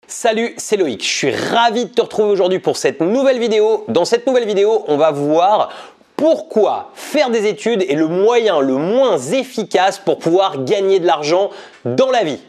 Salut, c'est Loïc, je suis ravi de te retrouver aujourd'hui pour cette nouvelle vidéo. Dans cette nouvelle vidéo, on va voir pourquoi faire des études est le moyen le moins efficace pour pouvoir gagner de l'argent dans la vie.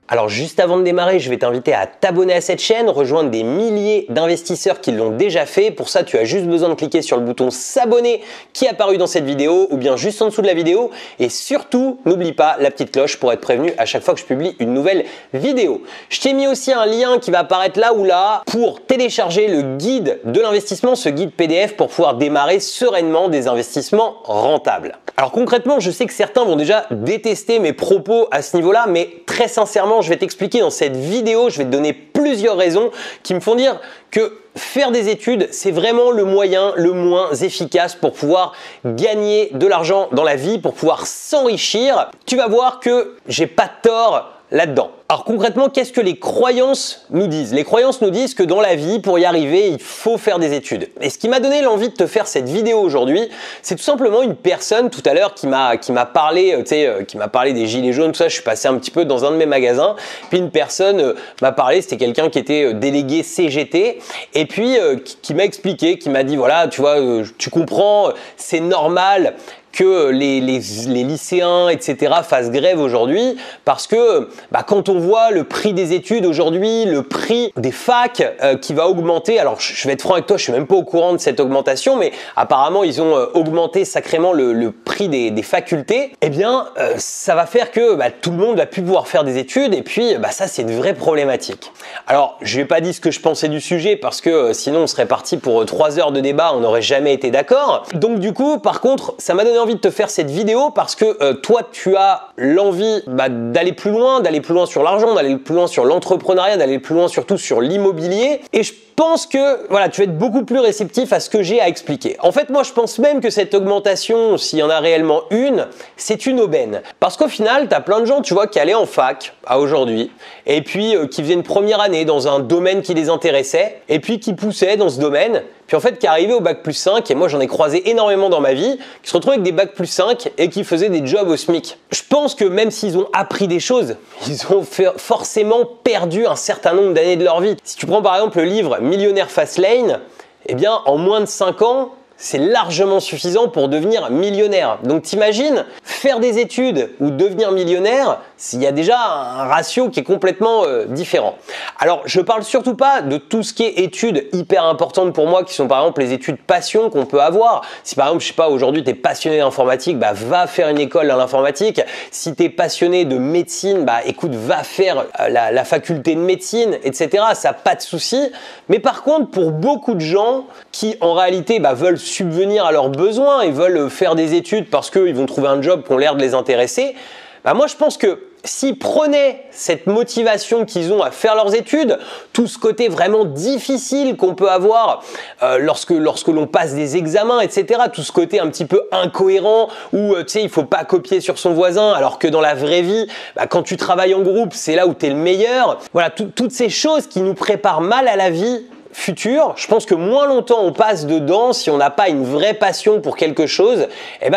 Alors juste avant de démarrer, je vais t'inviter à t'abonner à cette chaîne, rejoindre des milliers d'investisseurs qui l'ont déjà fait. Pour ça, tu as juste besoin de cliquer sur le bouton s'abonner qui est apparu dans cette vidéo ou bien juste en dessous de la vidéo. Et surtout, n'oublie pas la petite cloche pour être prévenu à chaque fois que je publie une nouvelle vidéo. Je t'ai mis aussi un lien qui va apparaître là ou là pour télécharger le guide de l'investissement, ce guide PDF pour pouvoir démarrer sereinement des investissements rentables. Alors concrètement, je sais que certains vont déjà détester mes propos à ce niveau-là, mais très sincèrement, je vais t'expliquer dans cette vidéo, je vais te donner plusieurs raisons qui me font dire que faire des études, c'est vraiment le moyen le moins efficace pour pouvoir gagner de l'argent dans la vie, pour pouvoir s'enrichir. Tu vas voir que j'ai pas tort là-dedans. Alors concrètement, qu'est-ce que les croyances nous disent? Les croyances nous disent que dans la vie, pour y arriver, il faut faire des études. Et ce qui m'a donné l'envie de te faire cette vidéo aujourd'hui, c'est tout simplement une personne tout à l'heure qui m'a parlé, qui m'a parlé des gilets jaunes, tout ça. Je suis passé un petit peu dans un de mes magasins, puis une personne m'a parlé, c'était quelqu'un qui était délégué CGT, et puis qui m'a expliqué, qui m'a dit voilà, tu vois, tu comprends, c'est normal que les lycéens, etc. fassent grève aujourd'hui parce que quand on voit le prix des études aujourd'hui, le prix des facs qui va augmenter, alors je vais être franc avec toi, je suis même pas au courant de cette augmentation, mais apparemment ils ont augmenté sacrément le prix des facultés, eh bien ça va faire que tout le monde va plus pouvoir faire des études et puis ça c'est une vraie problématique. Alors je vais pas dire ce que je pensais du sujet parce que sinon on serait parti pour 3 heures de débat, on n'aurait jamais été d'accord. Donc du coup par contre ça m'a donné envie de te faire cette vidéo parce que toi tu as l'envie d'aller plus loin sur l'argent, d'aller plus loin sur l'entrepreneuriat, d'aller plus loin surtout sur l'immobilier, et je pense que voilà, tu vas être beaucoup plus réceptif à ce que j'ai à expliquer. En fait, moi je pense même que cette augmentation, s'il y en a réellement une, c'est une aubaine. Parce qu'au final, tu as plein de gens, tu vois, qui allaient en fac à aujourd'hui, et puis qui faisaient une première année dans un domaine qui les intéressait, et puis qui poussaient dans ce domaine, puis en fait qui arrivaient au bac plus 5, et moi j'en ai croisé énormément dans ma vie, qui se retrouvaient avec des bac plus 5 et qui faisaient des jobs au SMIC. Je pense que même s'ils ont appris des choses, ils ont forcément perdu un certain nombre d'années de leur vie. Si tu prends par exemple le livre Millionnaire Fastlane, eh bien en moins de 5 ans, c'est largement suffisant pour devenir millionnaire. Donc t'imagines, faire des études ou devenir millionnaire, il y a déjà un ratio qui est complètement différent. Alors je parle surtout pas de tout ce qui est études hyper importantes pour moi, qui sont par exemple les études passion qu'on peut avoir. Si par exemple, je sais pas, aujourd'hui tu es passionné d'informatique, va faire une école dans l'informatique. Si tu es passionné de médecine, écoute, va faire la faculté de médecine, etc. Ça pas de souci. Mais par contre, pour beaucoup de gens qui en réalité veulent subvenir à leurs besoins et veulent faire des études parce qu'ils vont trouver un job qui ont l'air de les intéresser, moi je pense que s'ils prenaient cette motivation qu'ils ont à faire leurs études, tout ce côté vraiment difficile qu'on peut avoir lorsque l'on passe des examens, etc., tout ce côté un petit peu incohérent où tu sais, il faut pas copier sur son voisin alors que dans la vraie vie, quand tu travailles en groupe, c'est là où tu es le meilleur. Voilà, toutes ces choses qui nous préparent mal à la vie futur, je pense que moins longtemps on passe dedans, si on n'a pas une vraie passion pour quelque chose,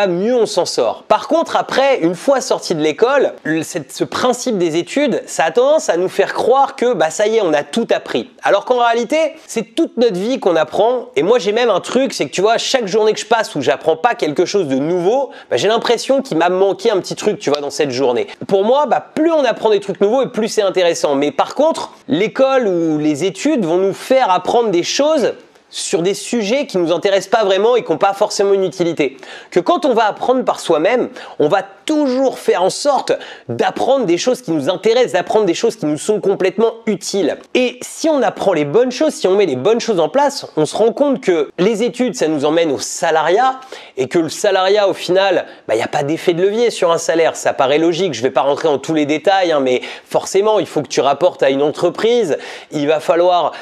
mieux on s'en sort. Par contre, après, une fois sorti de l'école, ce principe des études, ça a tendance à nous faire croire que ça y est, on a tout appris. Alors qu'en réalité, c'est toute notre vie qu'on apprend. Et moi, j'ai même un truc, c'est que tu vois, chaque journée que je passe où j'apprends pas quelque chose de nouveau, j'ai l'impression qu'il m'a manqué un petit truc, tu vois, dans cette journée. Pour moi, plus on apprend des trucs nouveaux et plus c'est intéressant. Mais par contre, l'école ou les études vont nous faire apprendre des choses sur des sujets qui nous intéressent pas vraiment et qui n'ont pas forcément une utilité. Que quand on va apprendre par soi-même, on va toujours faire en sorte d'apprendre des choses qui nous intéressent, d'apprendre des choses qui nous sont complètement utiles. Et si on apprend les bonnes choses, si on met les bonnes choses en place, on se rend compte que les études, ça nous emmène au salariat et que le salariat, au final, il n'y a pas d'effet de levier sur un salaire. Ça paraît logique, je ne vais pas rentrer dans tous les détails, mais forcément, il faut que tu rapportes à une entreprise. Il va falloir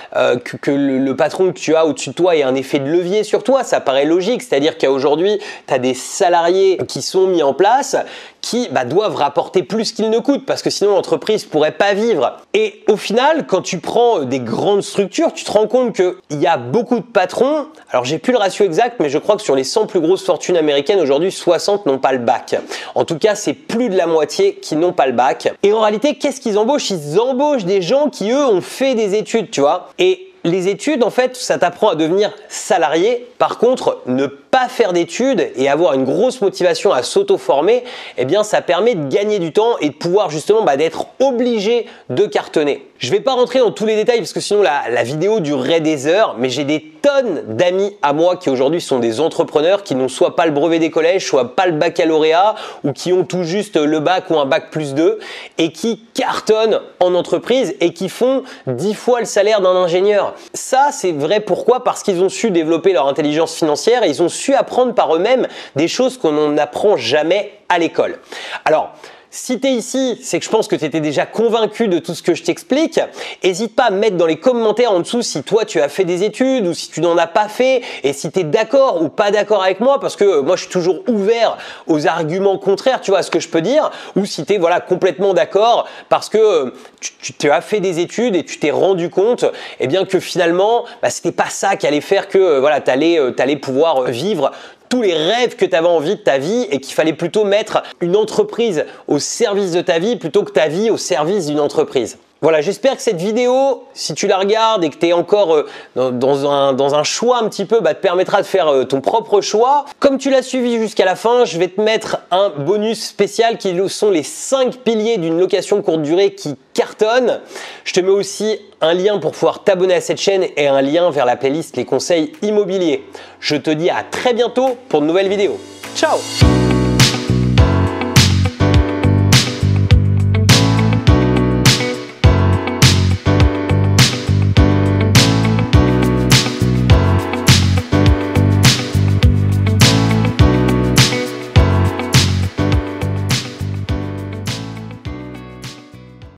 que le patron que tu as au-dessus de toi ait un effet de levier sur toi. Ça paraît logique, c'est-à-dire qu'aujourd'hui, tu as des salariés qui sont mis en place qui doivent rapporter plus qu'ils ne coûtent parce que sinon l'entreprise pourrait pas vivre. Et au final, quand tu prends des grandes structures, tu te rends compte qu'il y a beaucoup de patrons. Alors j'ai plus le ratio exact, mais je crois que sur les 100 plus grosses fortunes américaines aujourd'hui, 60 n'ont pas le bac. En tout cas, c'est plus de la moitié qui n'ont pas le bac. Et en réalité, qu'est-ce qu'ils embauchent? Ils embauchent des gens qui eux ont fait des études, tu vois. Et les études, en fait, ça t'apprend à devenir salarié. Par contre, ne pas faire d'études et avoir une grosse motivation à s'auto-former, eh bien, ça permet de gagner du temps et de pouvoir justement d'être obligé de cartonner. Je vais pas rentrer dans tous les détails parce que sinon la vidéo durerait des heures, mais j'ai des tonnes d'amis à moi qui aujourd'hui sont des entrepreneurs qui n'ont soit pas le brevet des collèges, soit pas le baccalauréat ou qui ont tout juste le bac ou un bac plus 2 et qui cartonnent en entreprise et qui font 10 fois le salaire d'un ingénieur. Ça, c'est vrai pourquoi? Parce qu'ils ont su développer leur intelligence financière et ils ont su apprendre par eux-mêmes des choses qu'on n'apprend jamais à l'école. Alors, si tu es ici, c'est que je pense que tu étais déjà convaincu de tout ce que je t'explique. N'hésite pas à me mettre dans les commentaires en dessous si toi tu as fait des études ou si tu n'en as pas fait et si tu es d'accord ou pas d'accord avec moi parce que moi je suis toujours ouvert aux arguments contraires, tu vois, à ce que je peux dire, ou si tu es complètement d'accord parce que tu as fait des études et tu t'es rendu compte bien que finalement c'était pas ça qui allait faire que tu allais pouvoir vivre tous les rêves que tu avais envie de ta vie et qu'il fallait plutôt mettre une entreprise au service de ta vie plutôt que ta vie au service d'une entreprise. Voilà, j'espère que cette vidéo, si tu la regardes et que tu es encore dans un choix un petit peu, te permettra de faire ton propre choix. Comme tu l'as suivi jusqu'à la fin, je vais te mettre un bonus spécial qui sont les 5 piliers d'une location courte durée qui cartonne. Je te mets aussi un lien pour pouvoir t'abonner à cette chaîne et un lien vers la playlist Les conseils immobiliers. Je te dis à très bientôt pour de nouvelles vidéos. Ciao!